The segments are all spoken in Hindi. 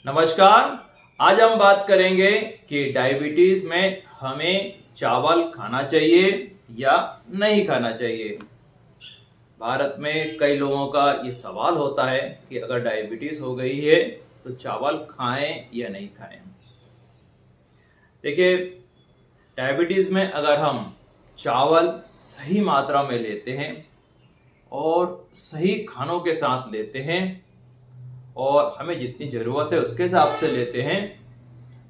नमस्कार। आज हम बात करेंगे कि डायबिटीज में हमें चावल खाना चाहिए या नहीं खाना चाहिए। भारत में कई लोगों का ये सवाल होता है कि अगर डायबिटीज हो गई है तो चावल खाएं या नहीं खाएं। देखिए, डायबिटीज में अगर हम चावल सही मात्रा में लेते हैं और सही खानों के साथ लेते हैं और हमें जितनी ज़रूरत है उसके हिसाब से लेते हैं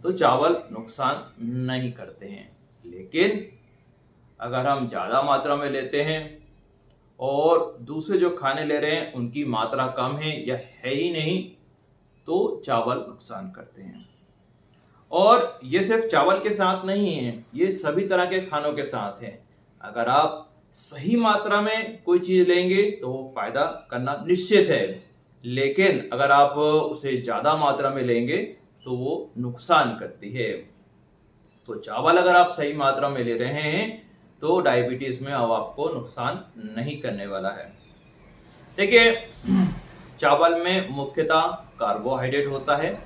तो चावल नुकसान नहीं करते हैं। लेकिन अगर हम ज़्यादा मात्रा में लेते हैं और दूसरे जो खाने ले रहे हैं उनकी मात्रा कम है या है ही नहीं तो चावल नुकसान करते हैं। और ये सिर्फ चावल के साथ नहीं है, ये सभी तरह के खानों के साथ है। अगर आप सही मात्रा में कोई चीज़ लेंगे तो वो फायदा करना निश्चित है, लेकिन अगर आप उसे ज़्यादा मात्रा में लेंगे तो वो नुकसान करती है। तो चावल अगर आप सही मात्रा में ले रहे हैं तो डायबिटीज़ में अब आपको नुकसान नहीं करने वाला है। देखिए, चावल में मुख्यतः कार्बोहाइड्रेट होता है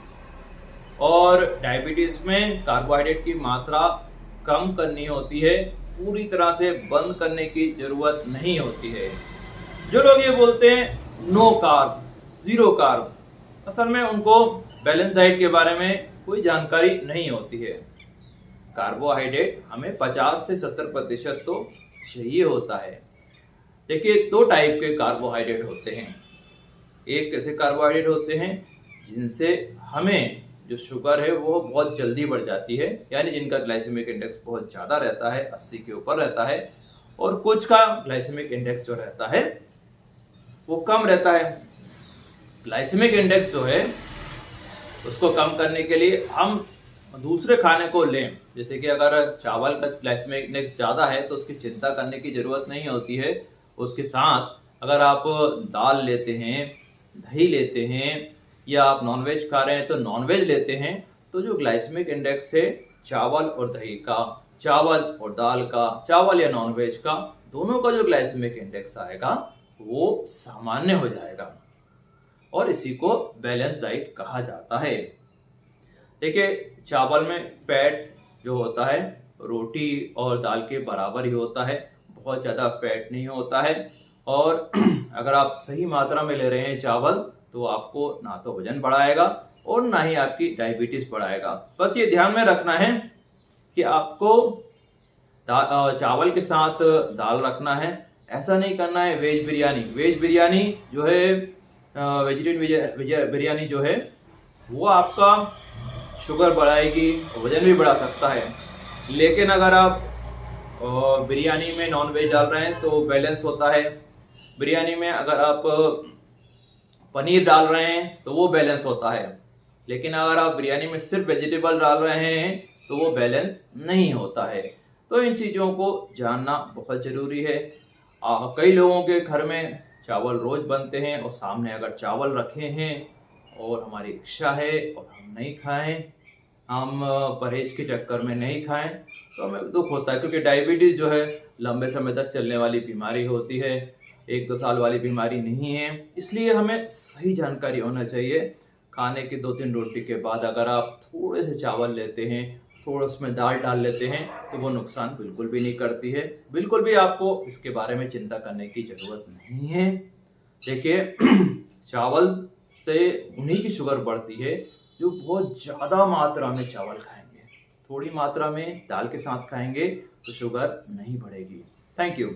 और डायबिटीज़ में कार्बोहाइड्रेट की मात्रा कम करनी होती है, पूरी तरह से बंद करने की ज़रूरत नहीं होती है। जो लोग ये बोलते हैं नो कार्ब, जीरो कार्ब, असल में उनको बैलेंस डाइट के बारे में कोई जानकारी नहीं होती है। कार्बोहाइड्रेट हमें 50 से 70% तो चाहिए होता है। देखिए, दो टाइप के कार्बोहाइड्रेट होते हैं। एक ऐसे कार्बोहाइड्रेट होते हैं जिनसे हमें जो शुगर है वो बहुत जल्दी बढ़ जाती है, यानी जिनका ग्लाइसेमिक इंडेक्स बहुत ज़्यादा रहता है, 80 के ऊपर रहता है, और कुछ का ग्लाइसेमिक इंडेक्स जो रहता है वो कम रहता है। ग्लाइसेमिक इंडेक्स जो है उसको कम करने के लिए हम दूसरे खाने को लें। जैसे कि अगर चावल का ग्लाइसेमिक इंडेक्स ज़्यादा है तो उसकी चिंता करने की ज़रूरत नहीं होती है। उसके साथ अगर आप दाल लेते हैं, दही लेते हैं, या आप नॉनवेज खा रहे हैं तो नॉनवेज लेते हैं, तो जो ग्लाइसेमिक इंडेक्स है चावल और दही का, चावल और दाल का, चावल या नॉनवेज का, दोनों का जो ग्लाइसेमिक इंडेक्स आएगा वो सामान्य हो जाएगा और इसी को बैलेंस डाइट कहा जाता है। देखिए, चावल में फैट जो होता है रोटी और दाल के बराबर ही होता है, बहुत ज़्यादा फैट नहीं होता है। और अगर आप सही मात्रा में ले रहे हैं चावल तो आपको ना तो वजन बढ़ाएगा और ना ही आपकी डायबिटीज़ बढ़ाएगा। बस ये ध्यान में रखना है कि आपको चावल के साथ दाल रखना है। ऐसा नहीं करना है वेज बिरयानी जो है, वेजिटेरियन बिरयानी जो है वो आपका शुगर बढ़ाएगी, वजन भी बढ़ा सकता है। लेकिन अगर आप बिरयानी में नॉन वेज डाल रहे हैं तो बैलेंस होता है। बिरयानी में अगर आप पनीर डाल रहे हैं तो वो बैलेंस होता है। लेकिन अगर आप बिरयानी में सिर्फ वेजिटेबल डाल रहे हैं तो वो बैलेंस नहीं होता है। तो इन चीज़ों को जानना बहुत ज़रूरी है। कई लोगों के घर में चावल रोज़ बनते हैं और सामने अगर चावल रखे हैं और हमारी इच्छा है और हम नहीं खाएं, हम परहेज के चक्कर में नहीं खाएं, तो हमें दुख होता है। क्योंकि डायबिटीज़ जो है लंबे समय तक चलने वाली बीमारी होती है, 1-2 साल वाली बीमारी नहीं है। इसलिए हमें सही जानकारी होना चाहिए। खाने की 2-3 रोटी के बाद अगर आप थोड़े से चावल लेते हैं, थोड़ा उसमें दाल डाल लेते हैं तो वो नुकसान बिल्कुल भी नहीं करती है। बिल्कुल भी आपको इसके बारे में चिंता करने की ज़रूरत नहीं है। देखिए, चावल से उन्हीं की शुगर बढ़ती है जो बहुत ज़्यादा मात्रा में चावल खाएंगे। थोड़ी मात्रा में दाल के साथ खाएंगे तो शुगर नहीं बढ़ेगी। Thank you.